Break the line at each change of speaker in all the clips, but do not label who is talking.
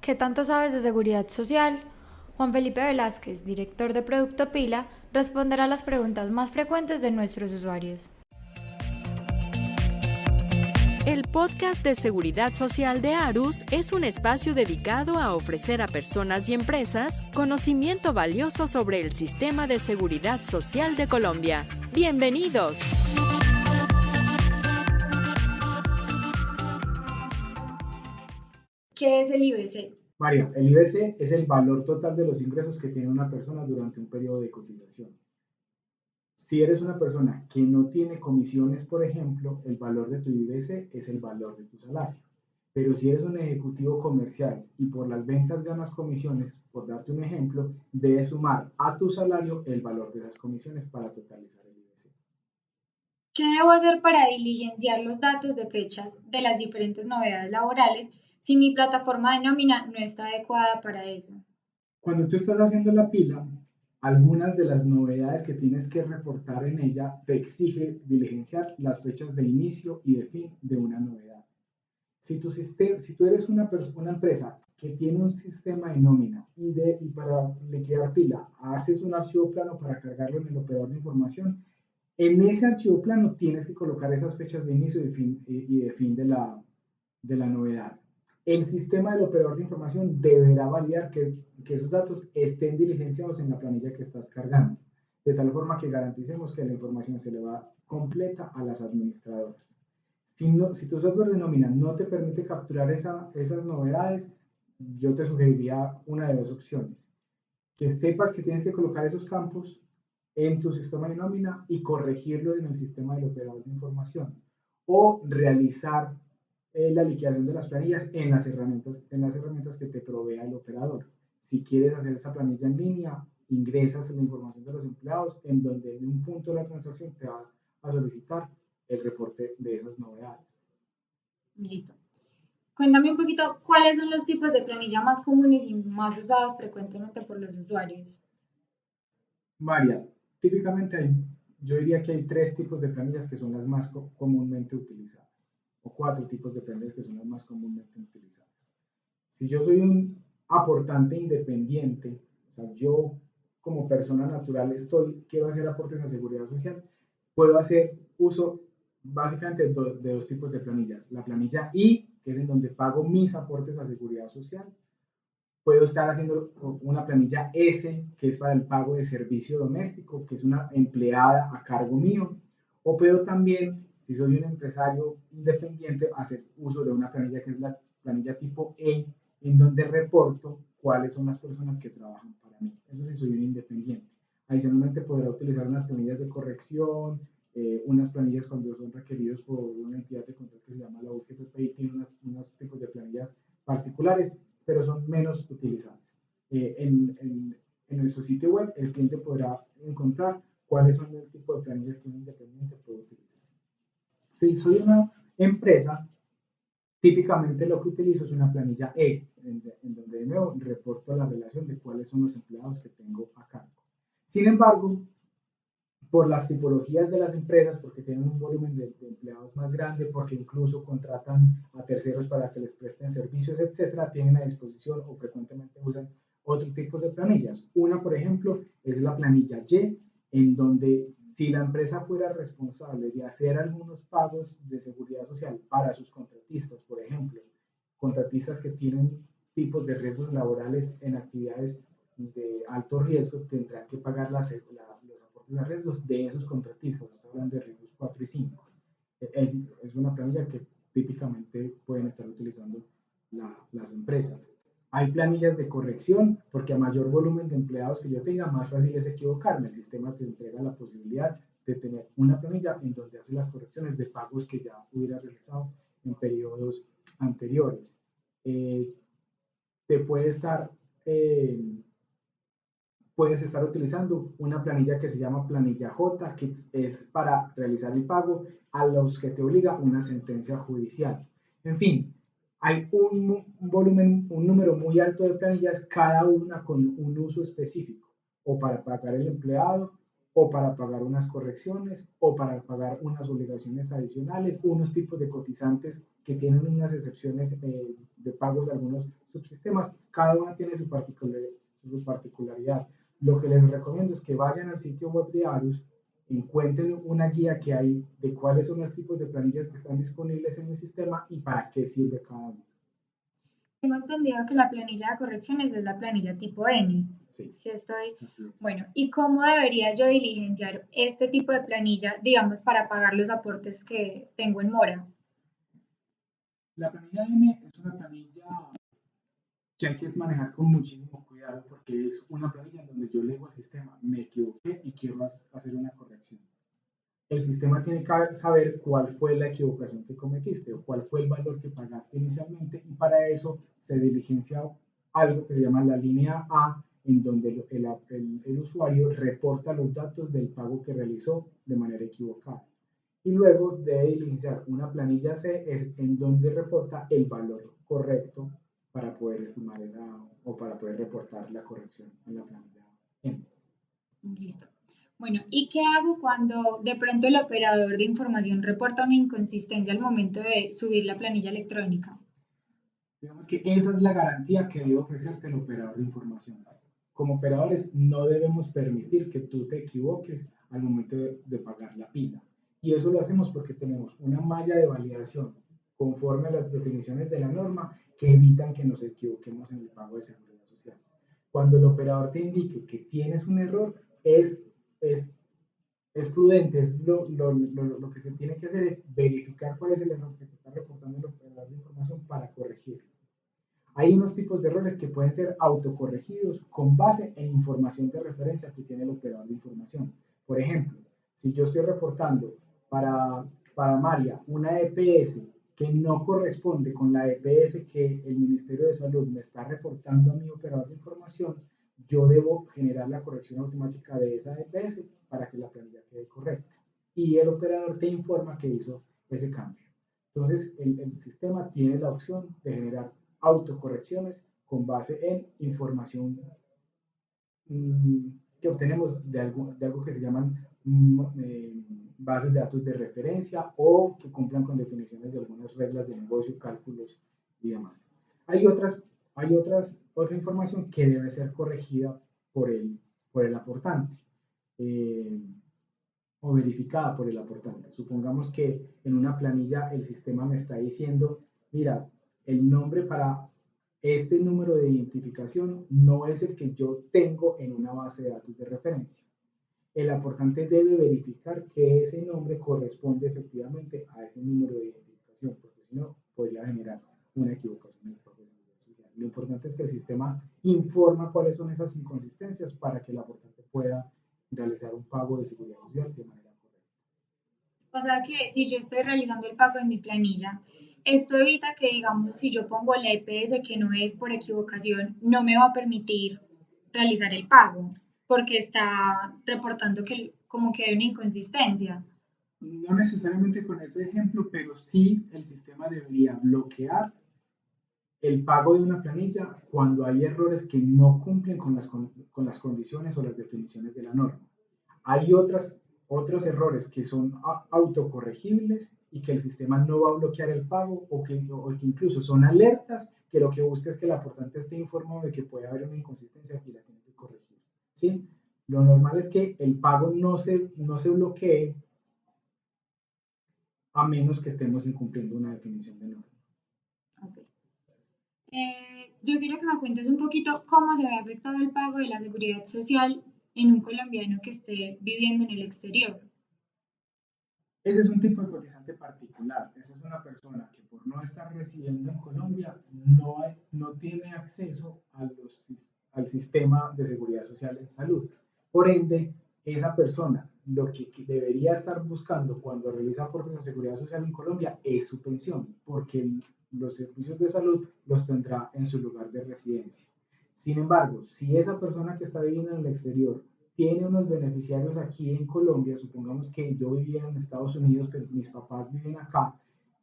¿Qué tanto sabes de seguridad social? Juan Felipe Velázquez, director de Producto Pila, responderá a las preguntas más frecuentes de nuestros usuarios.
El podcast de Seguridad Social de Arus es un espacio dedicado a ofrecer a personas y empresas conocimiento valioso sobre el sistema de seguridad social de Colombia. ¡Bienvenidos!
¿Qué es el IBC?
María, el IBC es el valor total de los ingresos que tiene una persona durante un periodo de cotización. Si eres una persona que no tiene comisiones, por ejemplo, el valor de tu IBC es el valor de tu salario. Pero si eres un ejecutivo comercial y por las ventas ganas comisiones, por darte un ejemplo, debes sumar a tu salario el valor de esas comisiones para totalizar el IBC.
¿Qué debo hacer para diligenciar los datos de fechas de las diferentes novedades laborales si mi plataforma de nómina no está adecuada para eso?
Cuando tú estás haciendo la pila, algunas de las novedades que tienes que reportar en ella te exige diligenciar las fechas de inicio y de fin de una novedad. Si tú eres una empresa que tiene un sistema de nómina y para liquidar pila haces un archivo plano para cargarlo en el operador de información, en ese archivo plano tienes que colocar esas fechas de inicio y de fin de la novedad. El sistema del operador de información deberá validar que esos datos estén diligenciados en la planilla que estás cargando, de tal forma que garanticemos que la información se le va completa a las administradoras. Si tu software de nómina no te permite capturar esas novedades, yo te sugeriría una de dos opciones. Que sepas que tienes que colocar esos campos en tu sistema de nómina y corregirlo en el sistema del operador de información. O realizar la liquidación de las planillas en las herramientas que te provea el operador. Si quieres hacer esa planilla en línea, ingresas la información de los empleados en donde en un punto de la transacción te va a solicitar el reporte de esas novedades.
Listo. Cuéntame un poquito cuáles son los tipos de planilla más comunes y más usados frecuentemente por los usuarios.
María, típicamente yo diría que hay tres tipos de planillas que son las más comúnmente utilizadas, o cuatro tipos de planillas que son las más comúnmente utilizadas. Si yo soy un aportante independiente, o sea, yo como persona natural quiero hacer aportes a seguridad social, puedo hacer uso básicamente de dos tipos de planillas. La planilla I, que es en donde pago mis aportes a seguridad social. Puedo estar haciendo una planilla S, que es para el pago de servicio doméstico, que es una empleada a cargo mío. O puedo también, si soy un empresario independiente, hacer uso de una planilla que es la planilla tipo E, en donde reporto cuáles son las personas que trabajan para mí. Eso sí, soy un independiente. Adicionalmente, podrá utilizar unas planillas de corrección, unas planillas cuando son requeridos por una entidad de control que se llama la UGPP y tiene unos tipos de planillas particulares, pero son menos utilizadas. En nuestro sitio web, el cliente podrá encontrar cuáles son el tipo de planillas que un independiente puede utilizar. Si soy una empresa, típicamente lo que utilizo es una planilla E, en donde de nuevo reporto la relación de cuáles son los empleados que tengo a cargo. Sin embargo, por las tipologías de las empresas, porque tienen un volumen de empleados más grande, porque incluso contratan a terceros para que les presten servicios, etcétera, tienen a disposición o frecuentemente usan otros tipos de planillas. Una, por ejemplo, es la planilla Y, en donde si la empresa fuera responsable de hacer algunos pagos de seguridad social para sus contratistas, por ejemplo, contratistas que tienen tipos de riesgos laborales en actividades de alto riesgo, tendrán que pagar los aportes a riesgos de esos contratistas. Estoy hablando de riesgos 4 y 5. Es una planilla que típicamente pueden estar utilizando las empresas. Hay planillas de corrección, porque a mayor volumen de empleados que yo tenga, más fácil es equivocarme. El sistema te entrega la posibilidad de tener una planilla en donde hace las correcciones de pagos que ya hubiera realizado en periodos anteriores. Te puede estar puedes estar utilizando una planilla que se llama planilla J, que es para realizar el pago a los que te obliga una sentencia judicial. En fin, hay un número muy alto de planillas, cada una con un uso específico, o para pagar el empleado, o para pagar unas correcciones, o para pagar unas obligaciones adicionales, unos tipos de cotizantes que tienen unas excepciones de pagos de algunos subsistemas. Cada una tiene su particularidad. Lo que les recomiendo es que vayan al sitio web de Arus, encuentren una guía que hay de cuáles son los tipos de planillas que están disponibles en el sistema y para qué sirve cada uno.
Tengo entendido que la planilla de correcciones es la planilla tipo N.
Sí.
Si estoy...
Así es.
Bueno, ¿y cómo debería yo diligenciar este tipo de planilla, digamos, para pagar los aportes que tengo en mora?
La planilla N es una planilla que hay que manejar con muchísimo cuidado porque es una planilla en donde yo le digo al sistema, me equivoqué y quiero hacer una corrección. El sistema tiene que saber cuál fue la equivocación que cometiste o cuál fue el valor que pagaste inicialmente y para eso se diligencia algo que se llama la línea A, en donde el usuario reporta los datos del pago que realizó de manera equivocada. Y luego debe diligenciar una planilla C, es en donde reporta el valor correcto para poder estimar o para poder reportar la corrección en la planilla N.
Listo. Bueno, ¿y qué hago cuando de pronto el operador de información reporta una inconsistencia al momento de subir la planilla electrónica?
Digamos que esa es la garantía que debe ofrecerte el operador de información. Como operadores no debemos permitir que tú te equivoques al momento de pagar la pila. Y eso lo hacemos porque tenemos una malla de validación conforme a las definiciones de la norma que evitan que nos equivoquemos en el pago de seguridad social. Cuando el operador te indique que tienes un error, es prudente, lo que se tiene que hacer es verificar cuál es el error que te está reportando el operador de información para corregirlo. Hay unos tipos de errores que pueden ser autocorregidos con base en información de referencia que tiene el operador de información. Por ejemplo, si yo estoy reportando para María una EPS que no corresponde con la EPS que el Ministerio de Salud me está reportando a mi operador de información, yo debo generar la corrección automática de esa EPS para que la planilla quede correcta. Y el operador te informa que hizo ese cambio. Entonces, el sistema tiene la opción de generar autocorrecciones con base en información que obtenemos de algo que se llaman bases de datos de referencia o que cumplan con definiciones de algunas reglas de negocio, cálculos y demás. Otra información que debe ser corregida por el aportante o verificada por el aportante. Supongamos que en una planilla el sistema me está diciendo, mira, el nombre para este número de identificación no es el que yo tengo en una base de datos de referencia. El aportante debe verificar que ese nombre corresponde efectivamente a ese número de identificación, porque si no, podría generar una equivocación en el pago de seguridad social. Lo importante es que el sistema informa cuáles son esas inconsistencias para que el aportante pueda realizar un pago de seguridad social de manera correcta.
O sea que si yo estoy realizando el pago en mi planilla, esto evita que, digamos, si yo pongo la EPS que no es por equivocación, no me va a permitir realizar el pago porque está reportando que como que hay una inconsistencia.
No necesariamente con ese ejemplo, pero sí el sistema debería bloquear el pago de una planilla cuando hay errores que no cumplen con las condiciones o las definiciones de la norma. Hay otros errores que son autocorregibles y que el sistema no va a bloquear el pago o que incluso son alertas que lo que busca es que el aportante esté informado de que puede haber una inconsistencia y la tiene que corregir. ¿Sí? Lo normal es que el pago no se bloquee a menos que estemos incumpliendo una definición de norma.
Okay. Yo quiero que me cuentes un poquito cómo se ve afectado el pago de la seguridad social en un colombiano que esté viviendo en el exterior.
Ese es un tipo de cotizante particular. Esa es una persona que por no estar residiendo en Colombia no tiene acceso al sistema de seguridad social en salud. Por ende, esa persona lo que debería estar buscando cuando realiza aportes a seguridad social en Colombia es su pensión, porque los servicios de salud los tendrá en su lugar de residencia. Sin embargo, si esa persona que está viviendo en el exterior tiene unos beneficiarios aquí en Colombia, supongamos que yo vivía en Estados Unidos, pero mis papás viven acá,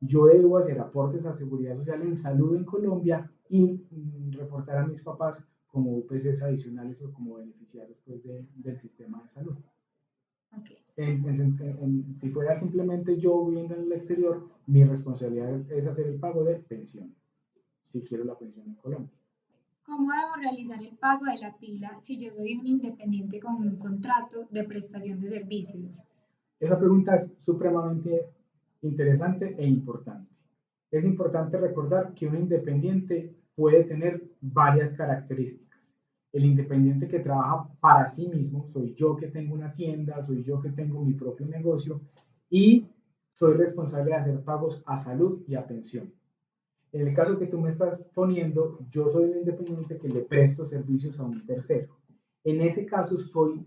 yo debo hacer aportes a seguridad social en salud en Colombia y reportar a mis papás como UPCs adicionales o como beneficiarios pues, del sistema de salud.
Ok.
Si fuera simplemente yo viviendo en el exterior, mi responsabilidad es hacer el pago de pensión, si quiero la pensión en Colombia.
¿Cómo debo realizar el pago de la pila si yo soy un independiente con un contrato de prestación de servicios?
Esa pregunta es supremamente interesante e importante. Es importante recordar que un independiente puede tener varias características. El independiente que trabaja para sí mismo, soy yo que tengo una tienda, soy yo que tengo mi propio negocio y soy responsable de hacer pagos a salud y a pensión. En el caso que tú me estás poniendo, yo soy un independiente que le presto servicios a un tercero. En ese caso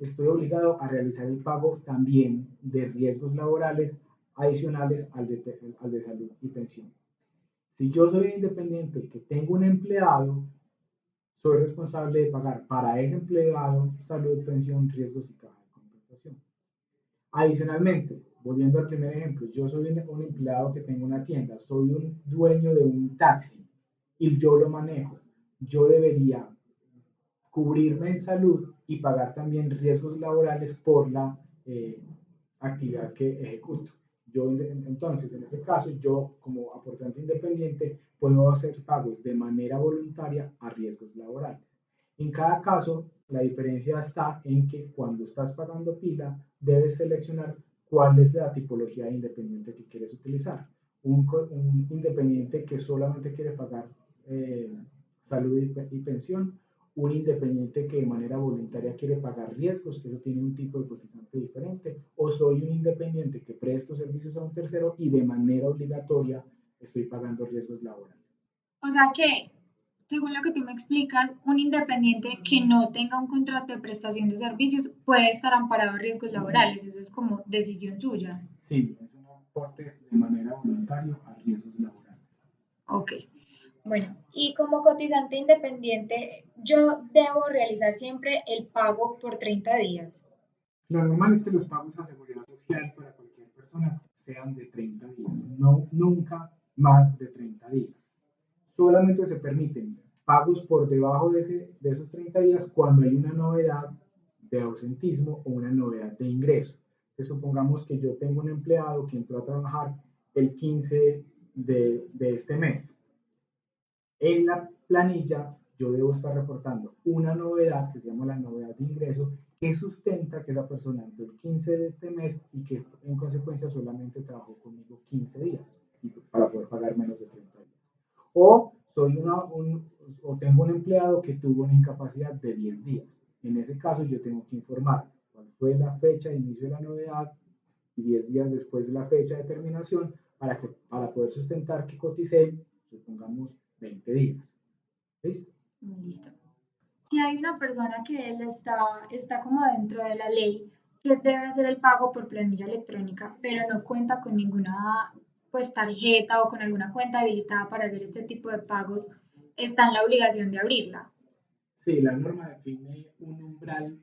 estoy obligado a realizar el pago también de riesgos laborales adicionales al de salud y pensión. Si yo soy un independiente que tengo un empleado, soy responsable de pagar para ese empleado salud, pensión, riesgos y caja de compensación. Adicionalmente, volviendo al primer ejemplo, yo soy un empleado que tengo una tienda, soy un dueño de un taxi y yo lo manejo. Yo debería cubrirme en salud y pagar también riesgos laborales por la actividad que ejecuto. Entonces, en ese caso, yo como aportante independiente puedo hacer pagos de manera voluntaria a riesgos laborales. En cada caso, la diferencia está en que cuando estás pagando pila, debes seleccionar cuál es la tipología de independiente que quieres utilizar. Un independiente que solamente quiere pagar salud y pensión, un independiente que de manera voluntaria quiere pagar riesgos, que eso tiene un tipo de cotizante diferente, o soy un independiente que presto servicios a un tercero y de manera obligatoria estoy pagando riesgos laborales.
O sea que, según lo que tú me explicas, un independiente que no tenga un contrato de prestación de servicios puede estar amparado a riesgos laborales. Eso es como decisión suya.
Sí, es un aporte de manera voluntaria a riesgos laborales.
Ok. Bueno, y como cotizante independiente, yo debo realizar siempre el pago por 30 días.
Lo normal es que los pagos a seguridad social para cualquier persona sean de 30 días, no nunca más de 30 días. Solamente se permiten pagos por debajo de esos 30 días cuando hay una novedad de ausentismo o una novedad de ingreso. Entonces, supongamos que yo tengo un empleado que entró a trabajar el 15 de este mes. En la planilla yo debo estar reportando una novedad que se llama la novedad de ingreso que sustenta que esa persona entró el 15 de este mes y que en consecuencia solamente trabajó conmigo 15 días para poder pagar menos de 30 días. O, o tengo un empleado que tuvo una incapacidad de 10 días. En ese caso yo tengo que informar cuál fue la fecha de inicio de la novedad y 10 días después de la fecha de terminación para poder sustentar que coticé, supongamos, 20 días. ¿Listo?
Listo. Si hay una persona que él está como dentro de la ley, que debe hacer el pago por planilla electrónica, pero no cuenta con ninguna pues tarjeta o con alguna cuenta habilitada para hacer este tipo de pagos, está en la obligación de abrirla.
Sí, la norma define un umbral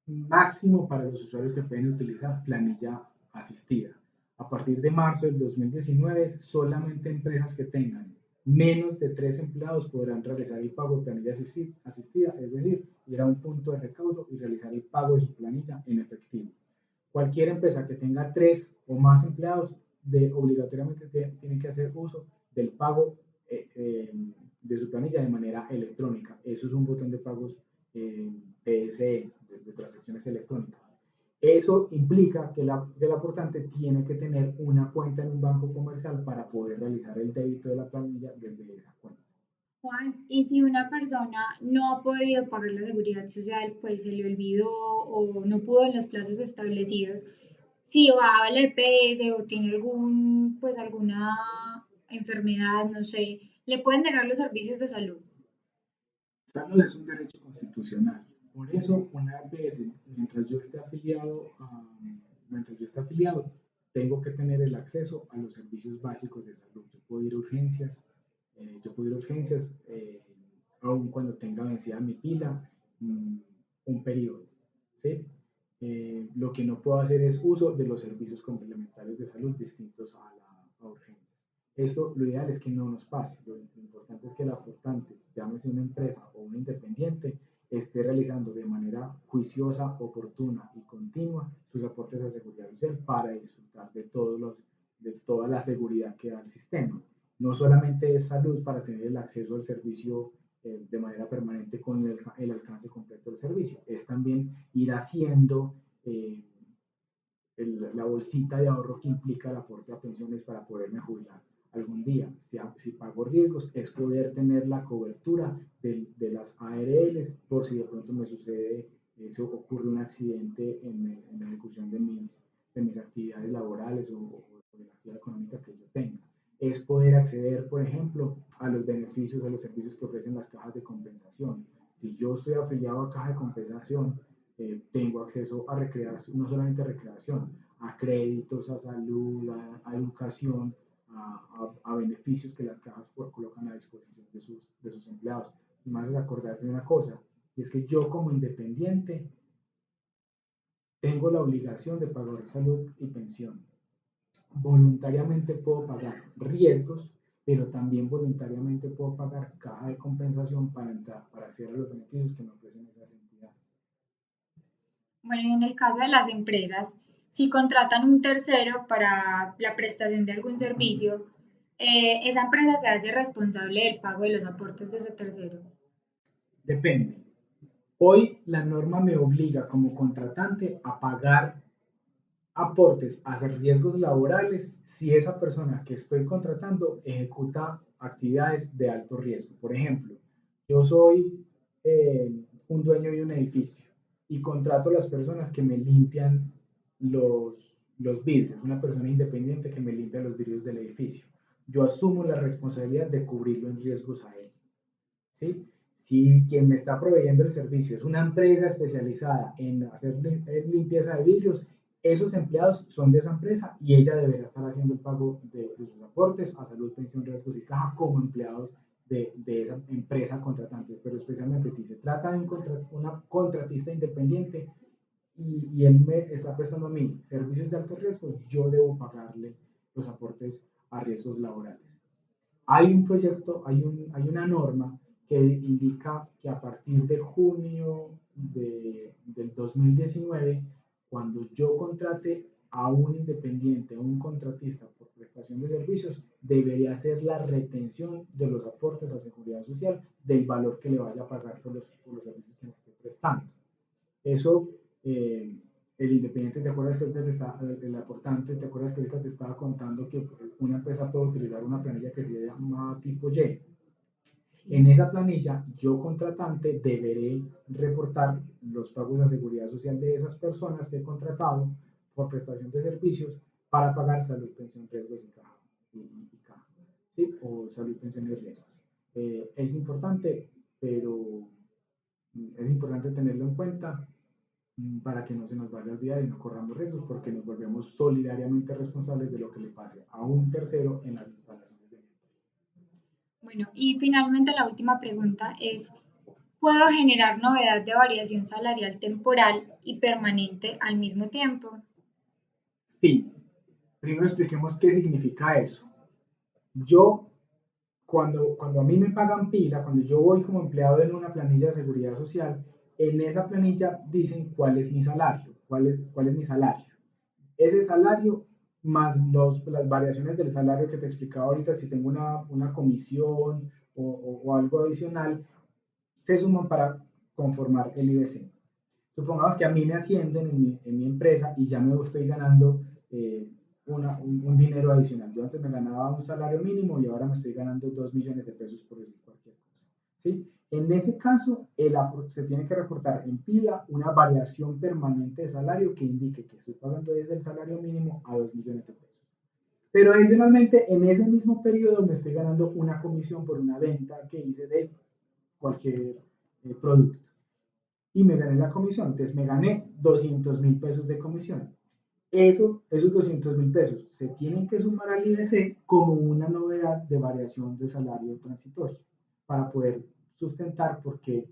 máximo para los usuarios que pueden utilizar planilla asistida. A partir de marzo del 2019, solamente empresas que tengan menos de 3 empleados podrán realizar el pago de planilla asistida, es decir, ir a un punto de recaudo y realizar el pago de su planilla en efectivo. Cualquier empresa que tenga 3 o más empleados obligatoriamente tiene que hacer uso del pago de su planilla de manera electrónica. Eso es un botón de pagos PSE, de transacciones electrónicas. Eso implica que el aportante tiene que tener una cuenta en un banco comercial para poder realizar el débito de la planilla desde esa cuenta.
Juan, y si una persona no ha podido pagar la seguridad social, pues se le olvidó o no pudo en los plazos establecidos, si va a la EPS o tiene pues alguna enfermedad, no sé, le pueden negar los servicios de salud.
Salud es un derecho constitucional. Por eso, una EPS, mientras yo esté afiliado, tengo que tener el acceso a los servicios básicos de salud. Yo puedo ir a urgencias, aun cuando tenga vencida mi pila, un periodo, ¿sí? Lo que no puedo hacer es uso de los servicios complementarios de salud distintos a urgencias. Esto, lo ideal es que no nos pase. Lo importante es que el aportante, llámese una empresa o un independiente, esté realizando de manera juiciosa, oportuna y continua sus aportes a seguridad social para disfrutar de toda la seguridad que da el sistema. No solamente es salud para tener el acceso al servicio de manera permanente con el alcance completo del servicio, es también ir haciendo la bolsita de ahorro que implica el aporte a pensiones para poderme jubilar algún día. Si pago riesgos, es poder tener la cobertura de las ARLs por si de pronto me sucede, si ocurre un accidente en la ejecución de mis actividades laborales o de la actividad económica que yo tenga. Es poder acceder, por ejemplo, a los beneficios, a los servicios que ofrecen las cajas de compensación. Si yo estoy afiliado a caja de compensación, tengo acceso a recreación, no solamente a recreación, a créditos, a salud, a educación, a beneficios que las cajas colocan a disposición de sus empleados. Y más es acordarte de una cosa, y es que yo como independiente tengo la obligación de pagar salud y pensión. Voluntariamente puedo pagar riesgos, pero también voluntariamente puedo pagar caja de compensación para acceder a los beneficios que me ofrecen esas entidades.
Bueno, y en el caso de las empresas, si contratan un tercero para la prestación de algún servicio, esa empresa se hace responsable del pago de los aportes de ese tercero.
Depende. Hoy la norma me obliga como contratante a pagar aportes a riesgos laborales si esa persona que estoy contratando ejecuta actividades de alto riesgo. Por ejemplo, yo soy un dueño de un edificio y contrato a las personas que me limpian los vidrios, una persona independiente que me limpia los vidrios del edificio. Yo asumo la responsabilidad de cubrirlo en riesgos a él. ¿Sí? Si quien me está proveyendo el servicio es una empresa especializada en hacer limpieza de vidrios, esos empleados son de esa empresa y ella deberá estar haciendo el pago de sus aportes a salud, pensión, riesgos y caja como empleados de esa empresa contratante. Pero especialmente si se trata de una contratista independiente y él me está prestando a mí servicios de alto riesgo, yo debo pagarle los aportes a riesgos laborales. Hay un proyecto, hay una norma que indica que a partir de junio del 2019, cuando yo contrate a un independiente, a un contratista por prestación de servicios, debería hacer la retención de los aportes a seguridad social del valor que le vaya a pagar por los servicios que me esté prestando. Eso, el independiente, ¿te acuerdas que ahorita el aportante, te acuerdas que ahorita te estaba contando que una empresa puede utilizar una planilla que se llama tipo Y? En esa planilla, yo contratante deberé reportar los pagos a seguridad social de esas personas que he contratado por prestación de servicios para pagar salud, pensión, riesgos y caja, ¿sí? O salud, pensión y riesgos. Es importante, pero es importante tenerlo en cuenta para que no se nos vaya a olvidar y no corramos riesgos porque nos volvemos solidariamente responsables de lo que le pase a un tercero en las instalaciones de mi empresa.
Bueno, y finalmente la última pregunta es, ¿puedo generar novedad de variación salarial temporal y permanente al mismo tiempo?
Sí, primero expliquemos qué significa eso. Yo, cuando a mí me pagan pila, cuando yo voy como empleado en una planilla de seguridad social, en esa planilla dicen cuál es mi salario, cuál es mi salario. Ese salario más las variaciones del salario que te explicaba ahorita, si tengo una comisión o algo adicional, se suman para conformar el IBC. Supongamos que a mí me ascienden en mi empresa y ya me estoy ganando un dinero adicional. Yo antes me ganaba un salario mínimo y ahora me estoy ganando 2 millones de pesos por decir cualquier cosa. ¿Sí? En ese caso, se tiene que reportar en pila una variación permanente de salario que indique que estoy pasando desde el salario mínimo a 2 millones de pesos. Pero adicionalmente, en ese mismo periodo me estoy ganando una comisión por una venta que hice de cualquier producto. Y me gané la comisión, entonces me gané 200.000 pesos de comisión. Esos 200.000 pesos se tienen que sumar al IBC como una novedad de variación de salario transitorio para poder sustentar porque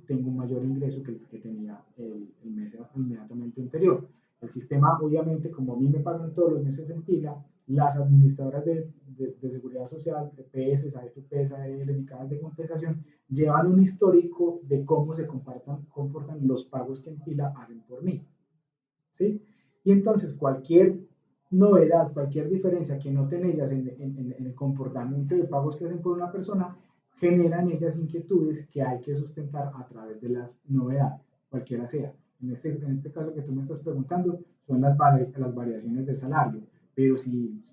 tengo un mayor ingreso que el que tenía el mes inmediatamente anterior. El sistema, obviamente, como a mí me pagan todos los meses en pila, Las administradoras de seguridad social, EPS, AFPs, AELs y cajas de compensación, llevan un histórico de cómo se comportan los pagos que en fila hacen por mí. ¿Sí? Y entonces cualquier novedad, cualquier diferencia que noten ellas en el comportamiento de pagos que hacen por una persona, generan ellas inquietudes que hay que sustentar a través de las novedades, cualquiera sea. En este caso que tú me estás preguntando, son las variaciones de salario. Pero si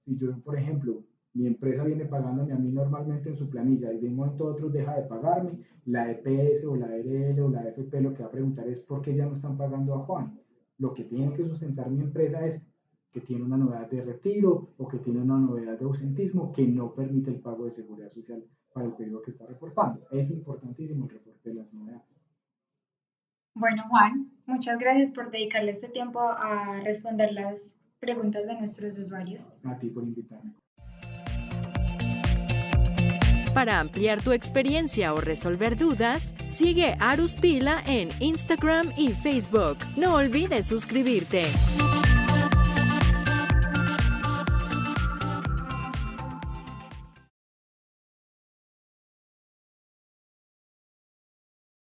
yo, por ejemplo, mi empresa viene pagándome a mí normalmente en su planilla y de un momento a otro deja de pagarme, la EPS o la ERL o la AFP lo que va a preguntar es por qué ya no están pagando a Juan. Lo que tiene que sustentar mi empresa es que tiene una novedad de retiro o que tiene una novedad de ausentismo que no permite el pago de seguridad social para el periodo que está reportando. Es importantísimo el reporte de las novedades.
Bueno, Juan, muchas gracias por dedicarle este tiempo a responder las preguntas de nuestros usuarios.
A ti por invitarme.
Para ampliar tu experiencia o resolver dudas, sigue Arus Pila en Instagram y Facebook. No olvides suscribirte.